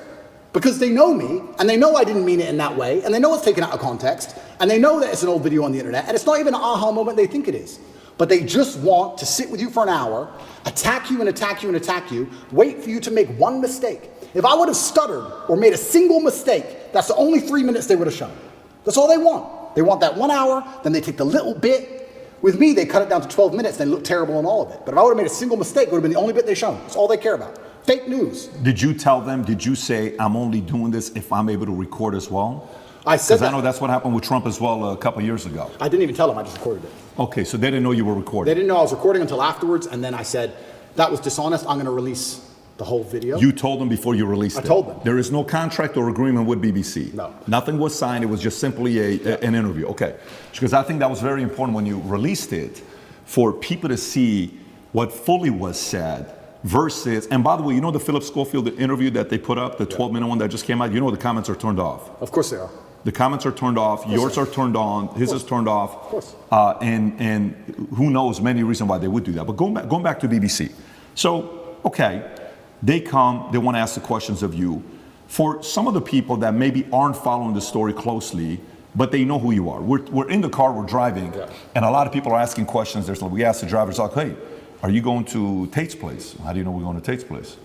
Speaker 2: Because they know me, and they know I didn't mean it in that way, and they know it's taken out of context, and they know that it's an old video on the internet, and it's not even an aha moment they think it is. But they just want to sit with you for an hour, attack you and attack you and attack you, wait for you to make one mistake. If I would have stuttered or made a single mistake, that's the only 3 minutes they would have shown. That's all they want. They want that 1 hour, then they take the little bit. With me, they cut it down to 12 minutes, they look terrible in all of it. But if I would have made a single mistake, it would have been the only bit they shown. That's all they care about. Fake news.
Speaker 3: Did you tell them, did you say, I'm only doing this if I'm able to record as well?
Speaker 2: I said that.
Speaker 3: Because I know that's what happened with Trump as well a couple of years ago.
Speaker 2: I didn't even tell them, I just recorded it.
Speaker 3: Okay, so they didn't know you were recording.
Speaker 2: They didn't know I was recording until afterwards, and then I said, that was dishonest, I'm going to release the whole video.
Speaker 3: You told them before you released it?
Speaker 2: I told them.
Speaker 3: There is no contract or agreement with BBC?
Speaker 2: No.
Speaker 3: Nothing was signed, it was just simply an interview, okay. Because I think that was very important when you released it, for people to see what fully was said, versus, and by the way, you know the Philip Schofield interview that they put up, the 12-minute one that just came out, you know the comments are turned off.
Speaker 2: Of course they are.
Speaker 3: The comments are turned off, yours are turned on, his is turned off.
Speaker 2: Of course.
Speaker 3: And who knows many reasons why they would do that. But going back to BBC. So, okay, they come, they want to ask the questions of you. For some of the people that maybe aren't following the story closely, but they know who you are. We're in the car, we're driving, and a lot of people are asking questions. We ask the drivers, like, hey, are you going to Tate's place? How do you know we're going to Tate's place?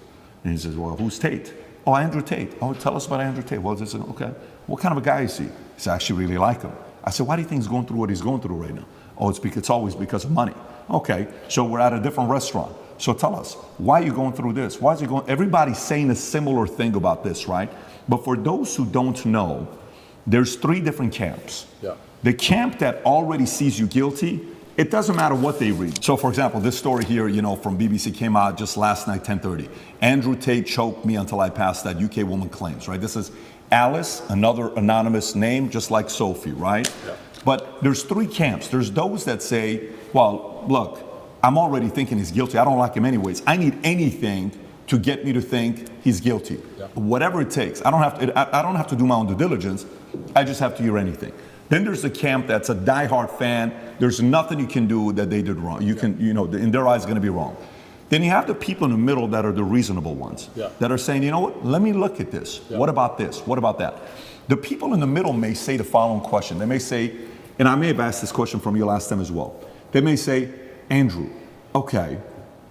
Speaker 3: And he says, well, who's Tate? Oh, Andrew Tate. Oh, tell us about Andrew Tate. Well, this is, okay. What kind of a guy is he? He said, I actually really like him. I said, why do you think he's going through what he's going through right now? Oh, it's always because of money. Okay, so we're at a different restaurant. So tell us, why are you going through this? Why is he going? Everybody's saying a similar thing about this, right? But for those who don't know, there's 3 different camps.
Speaker 2: Yeah.
Speaker 3: The camp that already sees you guilty, it doesn't matter what they read. So for example, this story here, from BBC came out just last night, 10:30. Andrew Tate choked me until I passed that, UK woman claims, right? This is Alice, another anonymous name, just like Sophie, right? Yeah. But there's 3 camps. There's those that say, well, look, I'm already thinking he's guilty. I don't like him anyways. I need anything to get me to think he's guilty. Yeah. Whatever it takes. I don't have to do my own due diligence. I just have to hear anything. Then there's the camp that's a diehard fan. There's nothing you can do that they did wrong. In their eyes, it's going to be wrong. Then you have the people in the middle that are the reasonable ones, that are saying, you know what, let me look at this. Yeah. What about this? What about that? The people in the middle may say the following question. They may say, and I may have asked this question from you last time as well. They may say, Andrew, okay,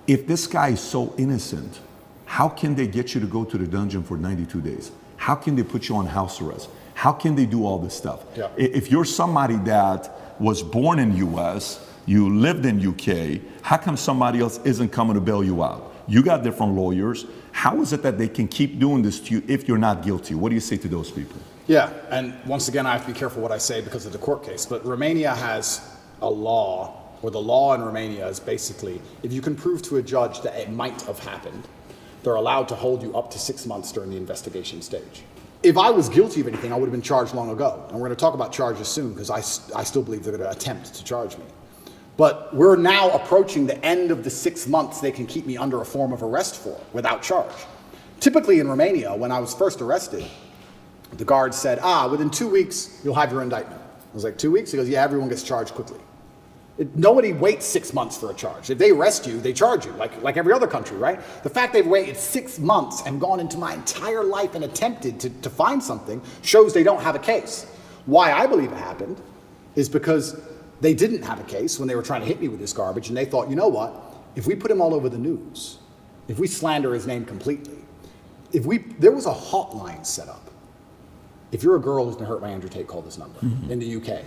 Speaker 3: if this guy is so innocent, how can they get you to go to the dungeon for 92 days? How can they put you on house arrest? How can they do all this stuff? Yeah. If you're somebody that was born in US, you lived in UK, how come somebody else isn't coming to bail you out? You got different lawyers. How is it that they can keep doing this to you if you're not guilty? What do you say to those people?
Speaker 2: Yeah, and once again, I have to be careful what I say because of the court case, but Romania has a law, or the law in Romania is basically, if you can prove to a judge that it might have happened, they're allowed to hold you up to 6 months during the investigation stage. If I was guilty of anything, I would have been charged long ago. And we're going to talk about charges soon because I still believe they're going to attempt to charge me. But we're now approaching the end of the 6 months they can keep me under a form of arrest for without charge. Typically in Romania, when I was first arrested, the guard said, within 2 weeks, you'll have your indictment. I was like, 2 weeks? He goes, yeah, everyone gets charged quickly. Nobody waits 6 months for a charge. If they arrest you, they charge you, like every other country, right? The fact they've waited 6 months and gone into my entire life and attempted to find something shows they don't have a case. Why I believe it happened is because they didn't have a case when they were trying to hit me with this garbage, and they thought, you know what? If we put him all over the news, if we slander his name completely, there was a hotline set up. If you're a girl who's been hurt by Andrew Tate, call this number in the UK.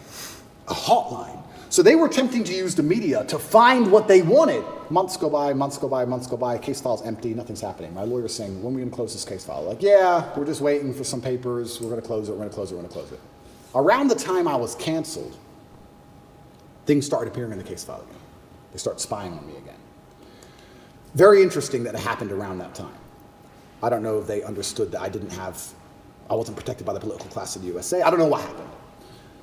Speaker 2: A hotline. So they were attempting to use the media to find what they wanted. Months go by, months go by, months go by, case file's empty, nothing's happening. My lawyer's saying, when are we gonna close this case file? Like, yeah, we're just waiting for some papers, we're gonna close it, we're gonna close it, we're gonna close it. Around the time I was canceled, things started appearing in the case file again. They started spying on me again. Very interesting that it happened around that time. I don't know if they understood that I wasn't protected by the political class of the USA. I don't know what happened.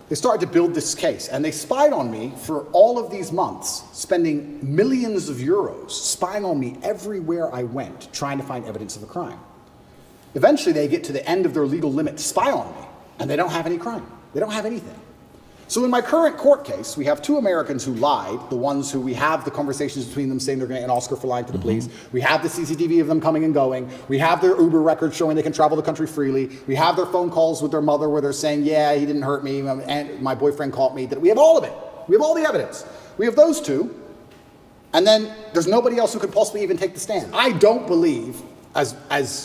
Speaker 2: They started to build this case, and they spied on me for all of these months, spending millions of euros, spying on me everywhere I went, trying to find evidence of a crime. Eventually, they get to the end of their legal limit to spy on me, and they don't have any crime. They don't have anything. So in my current court case, we have two Americans who lied, the ones who we have the conversations between them saying they're going to get an Oscar for lying to the police. We have the CCTV of them coming and going. We have their Uber records showing they can travel the country freely. We have their phone calls with their mother where they're saying, yeah, he didn't hurt me, and my boyfriend caught me. We have all of it. We have all the evidence. We have those two, and then there's nobody else who could possibly even take the stand. I don't believe, as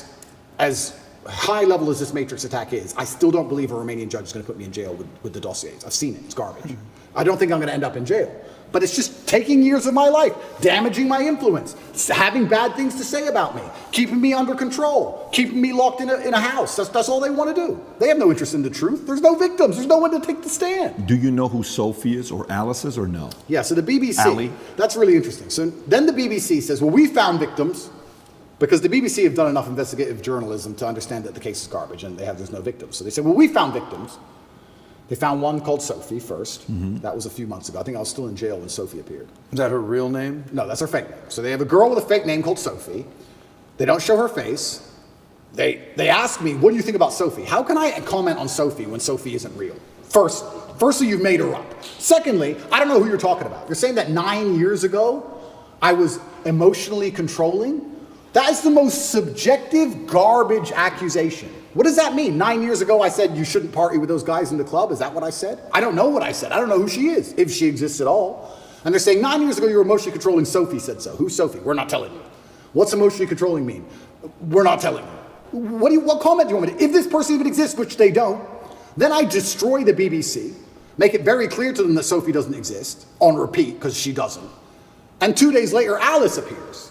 Speaker 2: high level as this Matrix attack is, I still don't believe a Romanian judge is going to put me in jail with the dossiers. I've seen it. It's garbage. I don't think I'm going to end up in jail. But it's just taking years of my life, damaging my influence, having bad things to say about me, keeping me under control, keeping me locked in a house. That's all they want to do. They have no interest in the truth. There's no victims. There's no one to take the stand.
Speaker 3: Do you know who Sophie is or Alice is or no?
Speaker 2: Yeah, so the BBC,
Speaker 3: Ali?
Speaker 2: That's really interesting. So then the BBC says, well, we found victims, because the BBC have done enough investigative journalism to understand that the case is garbage and there's no victims. So they said, well, we found victims. They found one called Sophie first. That was a few months ago. I think I was still in jail when Sophie appeared.
Speaker 4: Is that her real name?
Speaker 2: No, that's her fake name. So they have a girl with a fake name called Sophie. They don't show her face. They ask me, what do you think about Sophie? How can I comment on Sophie when Sophie isn't real? Firstly, you've made her up. Secondly, I don't know who you're talking about. You're saying that 9 years ago I was emotionally controlling? That is the most subjective garbage accusation. What does that mean? 9 years ago I said you shouldn't party with those guys in the club. Is that what I said? I don't know what I said. I don't know who she is, if she exists at all. And they're saying 9 years ago you were emotionally controlling. Sophie said so. Who's Sophie? We're not telling you. What's emotionally controlling mean? We're not telling you. What comment do you want me to? If this person even exists, which they don't, then I destroy the BBC, make it very clear to them that Sophie doesn't exist, on repeat, because she doesn't. And 2 days later, Alice appears.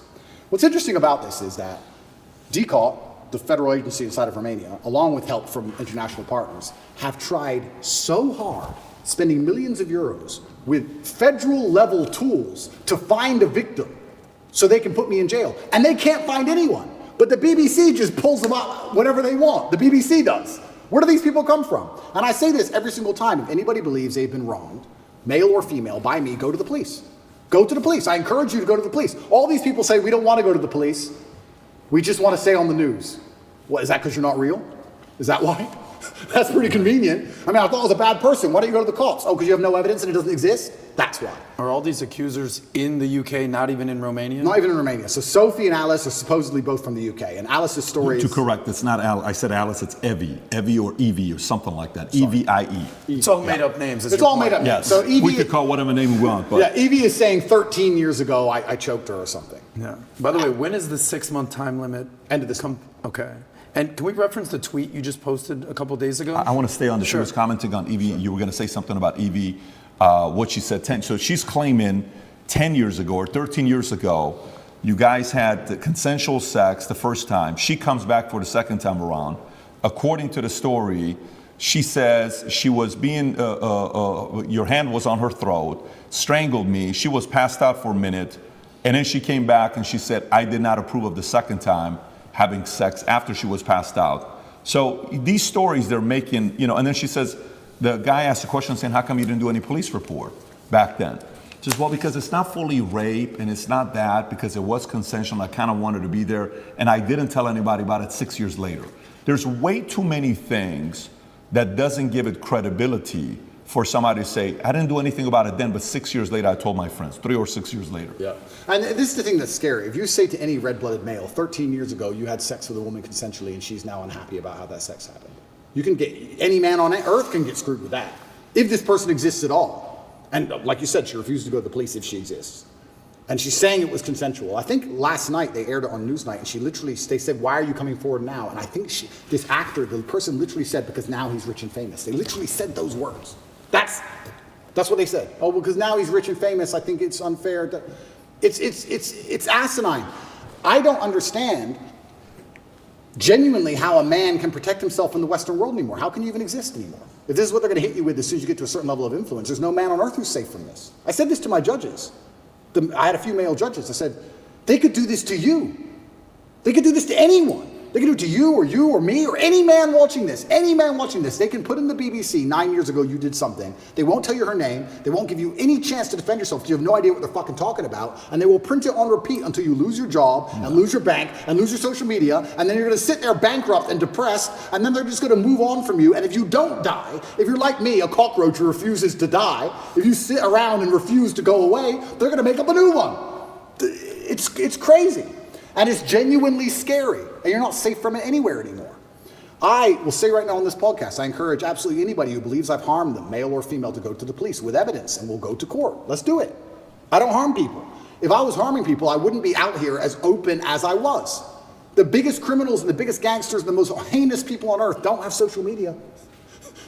Speaker 2: What's interesting about this is that DCOT, the federal agency inside of Romania, along with help from international partners, have tried so hard, spending millions of euros with federal level tools to find a victim so they can put me in jail. And they can't find anyone. But the BBC just pulls them out whenever they want. The BBC does. Where do these people come from? And I say this every single time. If anybody believes they've been wronged, male or female, by me, go to the police. Go to the police. I encourage you to go to the police. All these people say, we don't want to go to the police. We just want to stay on the news. What, is that because you're not real? Is that why? That's pretty convenient. I mean, I thought I was a bad person. Why don't you go to the cops? Oh, because you have no evidence and it doesn't exist? That's why.
Speaker 4: Are all these accusers in the UK, not even in Romania?
Speaker 2: Not even in Romania. So Sophie and Alice are supposedly both from the UK. And Alice's story is...
Speaker 3: To correct, it's not Alice. I said Alice, it's Evie. Evie or Evie or something like that. E-V-I-E.
Speaker 4: It's all made up names.
Speaker 2: It's all made up names.
Speaker 3: Yes.
Speaker 2: So Evie,
Speaker 3: we could call whatever name we want. But
Speaker 2: yeah, Evie is saying 13 years ago I choked her or something.
Speaker 4: Yeah. By the way, when is the 6-month time limit?
Speaker 2: End of this month.
Speaker 4: Okay. And can we reference the tweet you just posted a couple of days ago?
Speaker 3: I want to stay on this.
Speaker 4: Sure.
Speaker 3: She was commenting on Evie. Sure. You were going to say something about Evie, what she said 10. So she's claiming 10 years ago or 13 years ago, you guys had the consensual sex the first time. She comes back for the second time around. According to the story, she says she was being, your hand was on her throat, strangled me. She was passed out for a minute. And then she came back and she said, I did not approve of the second time having sex after she was passed out. So these stories they're making, you know, and then she says, the guy asked a question saying, how come you didn't do any police report back then? She says, well, because it's not fully rape and it's not that, because it was consensual. I kind of wanted to be there. And I didn't tell anybody about it 6 years later. There's way too many things that doesn't give it credibility for somebody to say, I didn't do anything about it then, but 6 years later, I told my friends, 3 or 6 years later.
Speaker 2: Yeah. And this is the thing that's scary. If you say to any red-blooded male, 13 years ago, you had sex with a woman consensually and she's now unhappy about how that sex happened. You can get, any man on earth can get screwed with that. If this person exists at all. And like you said, she refused to go to the police if she exists. And she's saying it was consensual. I think last night they aired it on Newsnight and she literally, they said, why are you coming forward now? And I think this actor, the person literally said, because now he's rich and famous. They literally said those words. That's what they said. Oh, because now he's rich and famous, I think it's unfair. It's asinine. I don't understand genuinely how a man can protect himself in the Western world anymore. How can you even exist anymore? If this is what they're going to hit you with as soon as you get to a certain level of influence, there's no man on earth who's safe from this. I said this to my judges. I had a few male judges. I said, they could do this to you. They could do this to anyone. They can do it to you or me or any man watching this. Any man watching this. They can put in the BBC 9 years ago you did something. They won't tell you her name. They won't give you any chance to defend yourself because you have no idea what they're fucking talking about. And they will print it on repeat until you lose your job and lose your bank and lose your social media. And then you're going to sit there bankrupt and depressed. And then they're just going to move on from you. And if you don't die, if you're like me, a cockroach who refuses to die, if you sit around and refuse to go away, they're going to make up a new one. It's crazy. And it's genuinely scary. And you're not safe from it anywhere anymore. I will say right now on this podcast, I encourage absolutely anybody who believes I've harmed them, male or female, to go to the police with evidence and we'll go to court. Let's do it. I don't harm people. If I was harming people, I wouldn't be out here as open as I was. The biggest criminals and the biggest gangsters and the most heinous people on earth don't have social media.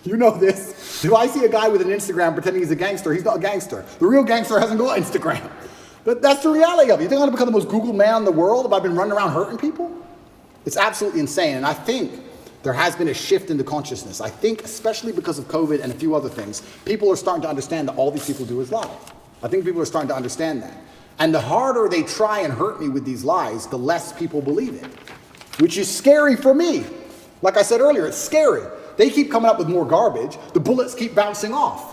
Speaker 2: You know this. If I see a guy with an Instagram pretending he's a gangster, he's not a gangster. The real gangster hasn't got Instagram. But that's the reality of it. You think I'm going to become the most Googled man in the world if I've been running around hurting people? It's absolutely insane. And I think there has been a shift in the consciousness. I think, especially because of COVID and a few other things, people are starting to understand that all these people do is lie. I think people are starting to understand that. And the harder they try and hurt me with these lies, the less people believe it, which is scary for me. Like I said earlier, it's scary. They keep coming up with more garbage. The bullets keep bouncing off.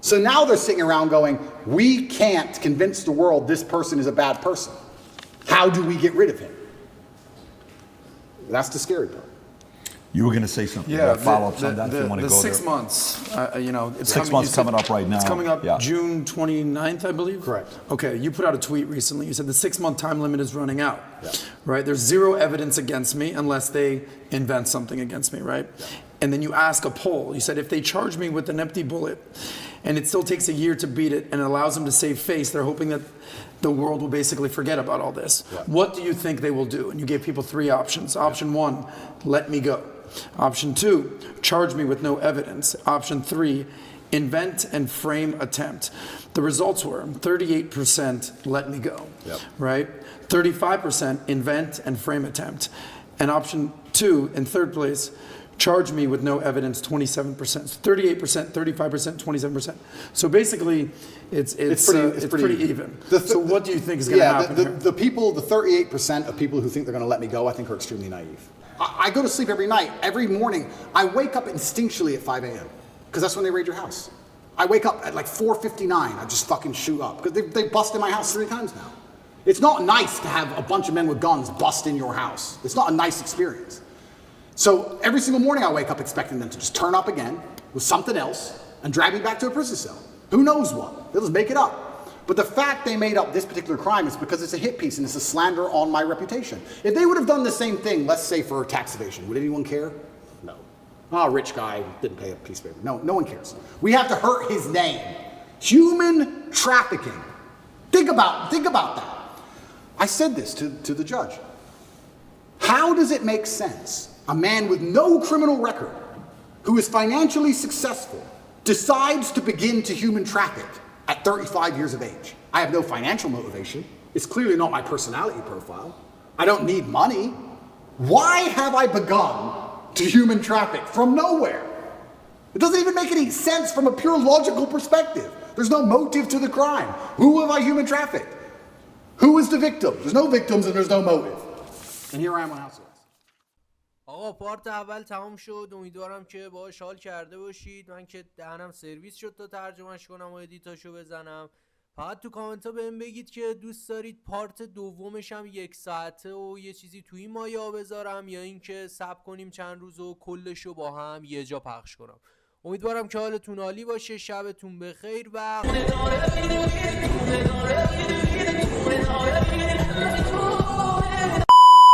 Speaker 2: So now they're sitting around going, we can't convince the world this person is a bad person. How do we get rid of him? That's the scary part.
Speaker 3: You were going to say something.
Speaker 4: Yeah,
Speaker 3: follow-ups on that if you want to go there.
Speaker 4: 6 months, it's
Speaker 3: 6 months coming up right now.
Speaker 4: It's coming up June 29th, I believe?
Speaker 2: Correct.
Speaker 4: Okay, you put out a tweet recently. You said the 6-month time limit is running out, right? There's zero evidence against me unless they invent something against me, right? Yeah. And then you ask a poll. You said, if they charge me with an empty bullet and it still takes a year to beat it and it allows them to save face, they're hoping that the world will basically forget about all this. Yeah. What do you think they will do? And you gave people 3 options. Option 1, let me go. Option 2, charge me with no evidence. Option 3, invent and frame attempt. The results were 38% let me go, right? 35% invent and frame attempt. And option 2, in third place, charge me with no evidence, 27%. 38%, 35%, 27%. So basically, it's pretty even. So what do you think is going to happen here?
Speaker 2: The people, the 38% of people who think they're going to let me go, I think are extremely naive. I go to sleep every night. Every morning, I wake up instinctually at 5 a.m. because that's when they raid your house. I wake up at like 4:59. I just fucking shoot up because they busted my house 3 times now. It's not nice to have a bunch of men with guns bust in your house. It's not a nice experience. So every single morning I wake up expecting them to just turn up again with something else and drag me back to a prison cell. Who knows what? They'll just make it up. But the fact they made up this particular crime is because it's a hit piece and it's a slander on my reputation. If they would have done the same thing, let's say for tax evasion, would anyone care? No. Oh, rich guy didn't pay a piece of paper. No one cares. We have to hurt his name. Human trafficking. Think about that. I said this to the judge. How does it make sense? A man with no criminal record, who is financially successful, decides to begin to human traffic at 35 years of age. I have no financial motivation. It's clearly not my personality profile. I don't need money. Why have I begun to human traffic from nowhere? It doesn't even make any sense from a pure logical perspective. There's no motive to the crime. Who have I human trafficked? Who is the victim? There's no victims and there's no motive. And here I am on house arrest.
Speaker 5: آقا پارت اول تمام شد. امیدوارم که باهاش حال کرده باشید. من که دهنم سرویس شد تا ترجمهش کنم و ادیتاشو بزنم. فقط تو کامنت ها بهم بگید که دوست دارید پارت دومش هم 1 ساعته و یه چیزی توی این مایه بذارم یا اینکه صبر کنیم چند روز و کلشو با هم یه جا پخش کنم. امیدوارم که حالتون عالی باشه. شبتون بخیر و